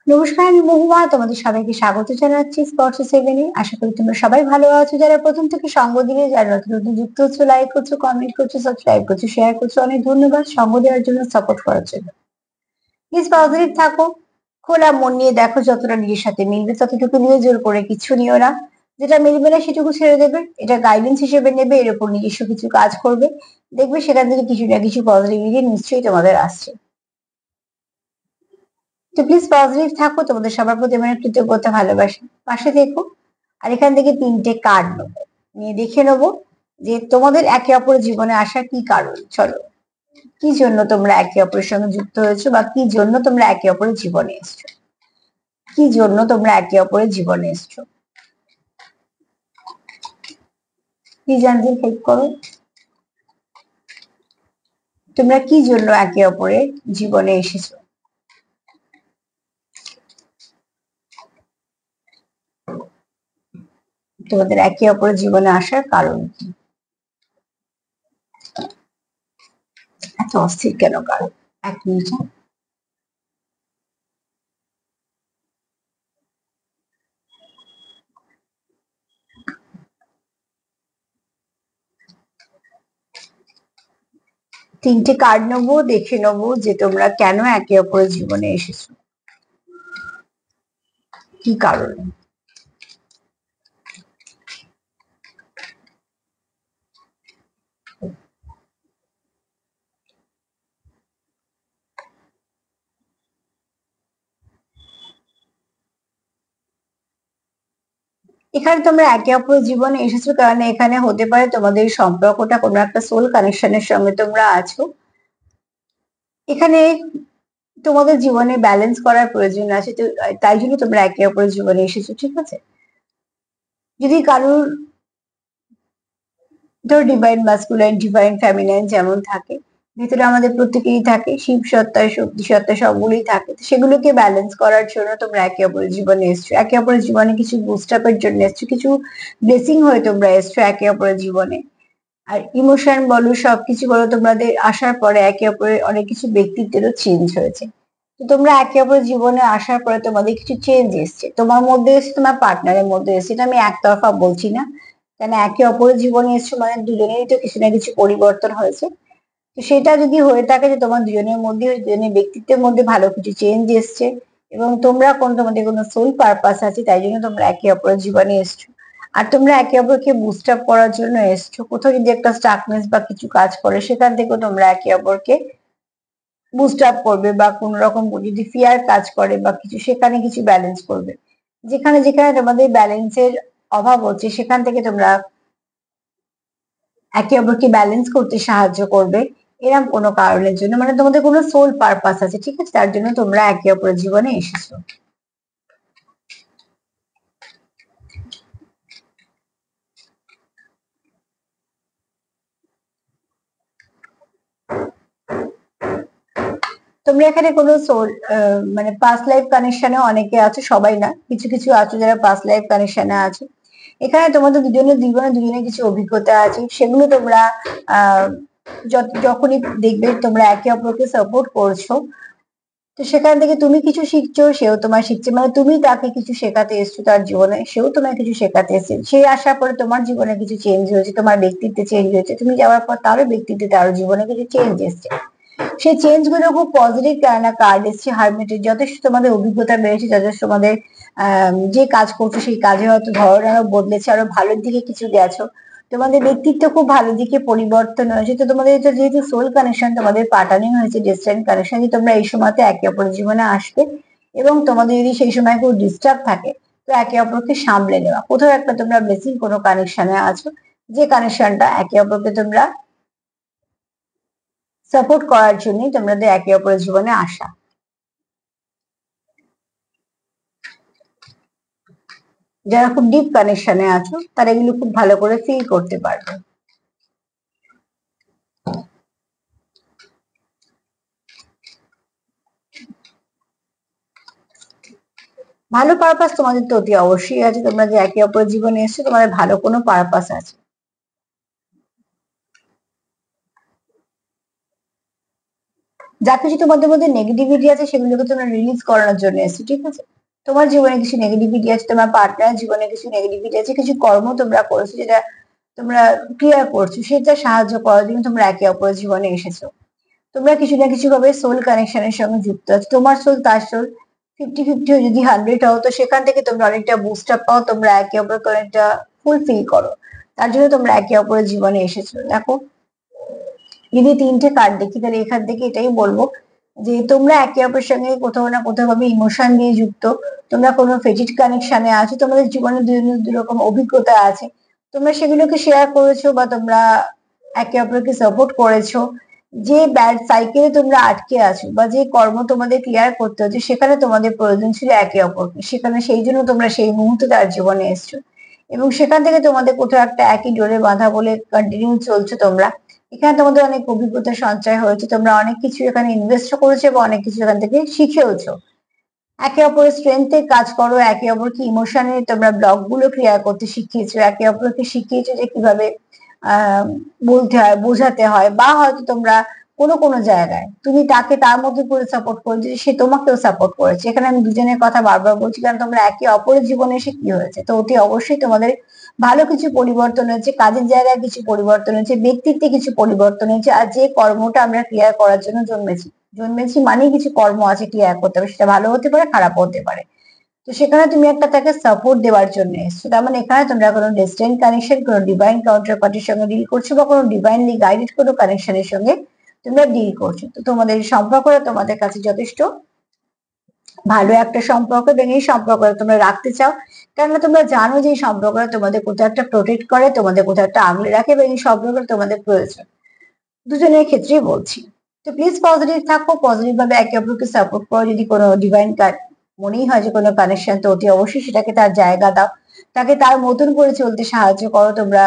নমস্কার, আমি মহুয়া। তোমাদের সবাইকে স্বাগত জানাচ্ছি স্পর্শ সেভেনে। আশা করি তোমরা সবাই ভালো আছো। যারা প্রথম থেকে সঙ্গ দিলে, যারা নতুন নতুন যুক্ত হচ্ছে, লাইক করছো, কমেন্ট করছো, সাবস্ক্রাইব করছো, শেয়ার করছো, অনেক ধন্যবাদ সঙ্গ দেওয়ার জন্য, সাপোর্ট করার জন্য। প্লিজ পজিটিভ থাকো, খোলা মন নিয়ে দেখো, যতটা নিজের সাথে মিলবে ততটুকু নিয়ে, জোর করে কিছু নিও না। যেটা মিলবে না সেটুকু ছেড়ে দেবে, এটা গাইডেন্স হিসেবে নেবে, এর উপর নিজস্ব কিছু কাজ করবে, দেখবে সেখান থেকে কিছু না কিছু পজিটিভিটি নিশ্চয়ই তোমাদের আসছে। তো প্লিজ পজিটিভ থাকো, তোমাদের সবার প্রতি আমার কৃতজ্ঞতা, ভালোবাসা, পাশে দেখো। আর এখান থেকে 3টে কার্ড নেবো, নিয়ে দেখে নেবো যে তোমাদের একে অপরের জীবনে আসার কি কারণ। চলো, কি জন্য তোমরা একে অপরের সঙ্গে যুক্ত হয়েছো, বা কি জন্য তোমরা একে অপরের জীবনে এসছো, কি জন্য তোমরা একে অপরের জীবনে এসছো। কি জানতে হেল্প করো, তোমরা কি জন্য একে অপরের জীবনে এসেছো। তোমাদের একে অপরের জীবনে আসার কারণ কি, এত অস্থির কেন কারণ। 1 মিনিট। 3টে কার্ড নেবো, দেখে নেবো যে তোমরা কেন একে অপরের জীবনে এসেছো, কি কারণে। এখানে তোমরা একে অপরের জীবনে এসেছো কারণ এখানে হতে পারে তোমাদের সম্পর্কটা কোনো একটা সোল কানেকশনের সঙ্গে তোমরা আছো। এখানে তোমাদের জীবনে ব্যালেন্স করার প্রয়োজন আছে, তো তাই জন্য তোমরা একে অপরের জীবনে এসেছো, ঠিক আছে। যদি কারোর ধর ডিভাইন মাস্কুলাইন, ডিভাইন ফেমিনাইন যেমন থাকে, ভিতরে আমাদের প্রত্যেকেরই থাকে, শিব সত্তা, শক্তি সত্তা সবগুলোই থাকে, তো সেগুলোকে ব্যালেন্স করার জন্য তোমরা একে অপরের জীবনে এসছো। একে অপরের জীবনে কিছু বুস্ট আপের জন্য এসছো, কিছু ব্লেসিং হয়ে তোমরা এসছো একে অপরের জীবনে। আর ইমোশন বলো, সবকিছু বলো, তোমাদের আসার পরে একে অপরের অনেক কিছু ব্যক্তিত্বেরও চেঞ্জ হয়েছে। তো তোমরা একে অপরের জীবনে আসার পরে তোমাদের কিছু চেঞ্জ এসছে, তোমার মধ্যে এসছে, তোমার পার্টনারের মধ্যে এসছে। এটা আমি একতরফা বলছি না, কেন একে অপরের জীবনে এসছো মানে দুজনেরই তো কিছু না কিছু পরিবর্তন হয়েছে। তো সেটা যদি হয়ে থাকে যে তোমার দুজনের মধ্যে, দুজনের ব্যক্তিত্বের মধ্যে ভালো কিছু চেঞ্জ এসছে, এবং তোমরা তোমাদের কোনো সোল পারপাস আছে, তাই জন্য তোমরা একে অপরের জীবনে এসছো। আর তোমরা একে অপরকে বুস্ট আপ করার জন্য এসছো। কোথাও যদি একটা স্টাকনেস বা কিছু কাজ করে, সেখান থেকেও তোমরা একে অপরকে বুস্ট আপ করবে, বা কোন রকম যদি ফিয়ার কাজ করে বা কিছু, সেখানে কিছু ব্যালেন্স করবে। যেখানে যেখানে তোমাদের ব্যালেন্সের অভাব হচ্ছে, সেখান থেকে তোমরা একে অপরকে ব্যালেন্স করতে সাহায্য করবে। এরকম কোনো কারণের জন্য, মানে তোমাদের কোনো সোল পারপাস আছে, ঠিক আছে, তার জন্য তোমরা একে অপরের জীবনে এসেছো। তোমরা এখানে কোনো সোল, মানে পাস্ট লাইফ কানেকশনে অনেকে আছো, সবাই না, কিছু কিছু আছো যারা পাস্ট লাইফ কানেকশনে আছো। এখানে তোমাদের দুজনের জীবনে দুজনের কিছু অভিজ্ঞতা আছে, সেগুলো তোমরা আহ যখনই দেখবে তোমরা একে অপরকে সাপোর্ট করছো, তো সেখান থেকে তুমি কিছু শিখছো, সেও তোমার শিখছে, মানে তুমি তাকে কিছু শেখাতে এসছো তার জীবনে, সেও তোমায় কিছু শেখাতে এসছে। সে আসার পরে তোমার জীবনে কিছু চেঞ্জ হয়েছে, তোমার ব্যক্তিত্বে চেঞ্জ হয়েছে, তুমি যাওয়ার পর তারও ব্যক্তিত্বে, তারও জীবনে কিছু চেঞ্জ এসছে। সেই চেঞ্জ গুলো খুব পজিটিভ, কেননা কার্ড এসছে হারমেটের। যথেষ্ট তোমাদের অভিজ্ঞতা বেড়েছে, যথেষ্ট তোমাদের যে কাজ করছো সেই কাজে হয়তো ধরন আরো বদলেছে, আরো ভালোর দিকে কিছু গেছো। তোমাদের ব্যক্তিত্ব খুব ভালো দিকে পরিবর্তন হয়েছে। তো তোমাদের এটা যেহেতু সোল কানেকশন, তোমাদের প্যাটার্নিং হয়েছে ডিস্টেন্ট কানেকশন, যে তোমরা এই সময়তে একে অপরের জীবনে আসবে, এবং তোমাদের যদি সেই সময় খুব ডিস্টার্ব থাকে, তো একে অপরকে সামলে নেওয়া। কোথাও একটা তোমরা বেসিক কোনো কানেকশনে আছো, যে কানেকশনটা একে অপরকে তোমরা সাপোর্ট করার জন্যই তোমাদের একে অপরের জীবনে আসা। যারা খুব ডিপ কানেকশনে আছো, তারা এগুলো খুব ভালো করে ফিল করতে পারবে। ভালো পারপাস তোমাদের তো অতি অবশ্যই আছে, তোমরা যে একে অপরের জীবনে এসছো, তোমাদের ভালো কোনো পারপাস আছে। যা কিছু তোমাদের মধ্যে নেগেটিভিটি আছে সেগুলোকে তোমরা রিলিজ করানোর জন্য এসেছো, ঠিক আছে? তোমার জীবনে কিছু নেগেটিভিটি আছে, তোমার পার্টনার জীবনে কিছু নেগেটিভিটি আছে, কিছু কর্ম তোমরা করেছো যেটা তোমরা ক্লিয়ার করছো, সেটা সাহায্য করার জন্য তোমরা একে অপরের জীবনে এসেছো। তোমরা কিছু না কিছু ভাবে সোল কানেকশনের সঙ্গে যুক্ত আছো, তোমার সোল তার সোল 50-50 যদি 100 হও, তো সেখান থেকে তোমরা অনেকটা বুস্ট আপ পাও, তোমরা একে অপরকে অনেকটা ফুলফিল করো, তার জন্য তোমরা একে অপরের জীবনে এসেছো। দেখো, যদি 3টে কার্ড দেখি তাহলে এখান থেকে এটাই বলবো যে তোমরা একে অপরের সঙ্গে কোথাও না কোথাও ভাবে ইমোশন দিয়ে যুক্ত, তোমরা কোনো ফেটিড কানেকশনে আছো, তোমাদের জীবনে দুই রকম অভিজ্ঞতা আছে, তোমরা সেগুলোকে শেয়ার করেছো বা তোমরা একে অপরকে সাপোর্ট করেছো। যে ব্যাড সাইকেলে তোমরা আটকে আছো বা যে কর্ম তোমাদের ক্লিয়ার করতে হচ্ছে, সেখানে তোমাদের প্রয়োজন ছিল একে অপরকে, সেখানে সেই জন্য তোমরা সেই মুহূর্তে তার জীবনে এসছো, এবং সেখান থেকে তোমাদের কোথাও একটা একই ডোরে বাঁধা বলে কন্টিনিউ চলছো তোমরা। এখানে তোমাদের অনেক অভিজ্ঞতা সঞ্চয় হয়েছে, তোমরা অনেক কিছু এখানে ইনভেস্ট করেছো এবং অনেক কিছু এখান থেকে শিখেওছো। একে অপরের স্ট্রেংথে কাজ করো, একে অপরকে ইমোশনে তোমরা ব্লক গুলো ক্লিয়ার করতে শিখিয়েছো, একে অপরকে শিখিয়েছো যে কিভাবে আহ বলতে হয়, বোঝাতে হয়, বা হয়তো তোমরা কোনো কোনো জায়গায় তুমি তাকে তার মধ্যে করে সাপোর্ট করেছো, সে তোমাকেও সাপোর্ট করেছে। এখানে আমি দুজনের কথা বারবার বলছি কারণ তোমরা একে অপরের জীবনে এসে কি হয়েছে, তো অতি অবশ্যই তোমাদের ভালো কিছু পরিবর্তন হয়েছে, কাজের জায়গায় কিছু পরিবর্তন হয়েছে, ব্যক্তিত্বে কিছু পরিবর্তন হয়েছে। আর যে কর্মটা আমরা ক্লিয়ার করার জন্য জন্মেছি মানেই কিছু কর্ম আছে ক্লিয়ার করতে হবে, সেটা ভালো হতে পারে, খারাপ হতে পারে। তো সেখানে তুমি একটা তাকে সাপোর্ট দেওয়ার জন্য এসছো, তার মানে এখানে তোমরা কোনো ডেস্টিনি কানেকশন, কোনো ডিভাইন কাউন্টার পার্টির সঙ্গে ডিল করছো বা কোনো ডিভাইনলি গাইডেড কোনো কানেকশনের সঙ্গে তোমরা ডিল করছো। তো তোমাদের সম্পর্কটা তোমাদের কাছে যথেষ্ট ভালো একটা সম্পর্ক, এবং এই সম্পর্কটা তোমরা রাখতে চাও, কেননা তোমরা জানো যে এই সম্পর্কটা তোমাদের কোথাও একটা প্রোটেক্ট করে, তোমাদের কোথাও একটা আগলে রাখে, এবং এই সম্পর্কটা তোমাদের প্রয়োজন, দুজনের ক্ষেত্রেই বলছি। তো প্লিজ পজিটিভ থাকো, পজিটিভ ভাবে একে অপরকে সাপোর্ট করো। যদি কোনো ডিভাইন মনেই হয় যে কোনো কানেকশন, তো অতি অবশ্যই সেটাকে তার জায়গা দাও, তাকে তার মতন করে চলতে সাহায্য করো। তোমরা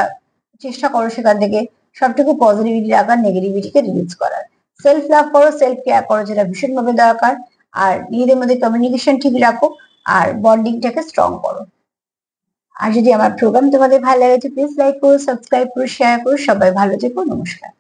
চেষ্টা করো সেখান থেকে সবটুকু পজিটিভিটি রাখার, নেগেটিভিটিকে রিলিজ করার। সেলফ লাভ করো, সেলফ কেয়ার করো, যেটা ভীষণভাবে দরকার। আর নিজেদের মধ্যে কমিউনিকেশন ঠিক রাখো, আর বন্ডিংটাকে স্ট্রং করো। আর যদি আমার প্রোগ্রাম তোমাদের ভালো লাগে তো প্লিজ লাইক করো, সাবস্ক্রাইব করো, শেয়ার করো। সবাই ভালো থেকো, নমস্কার।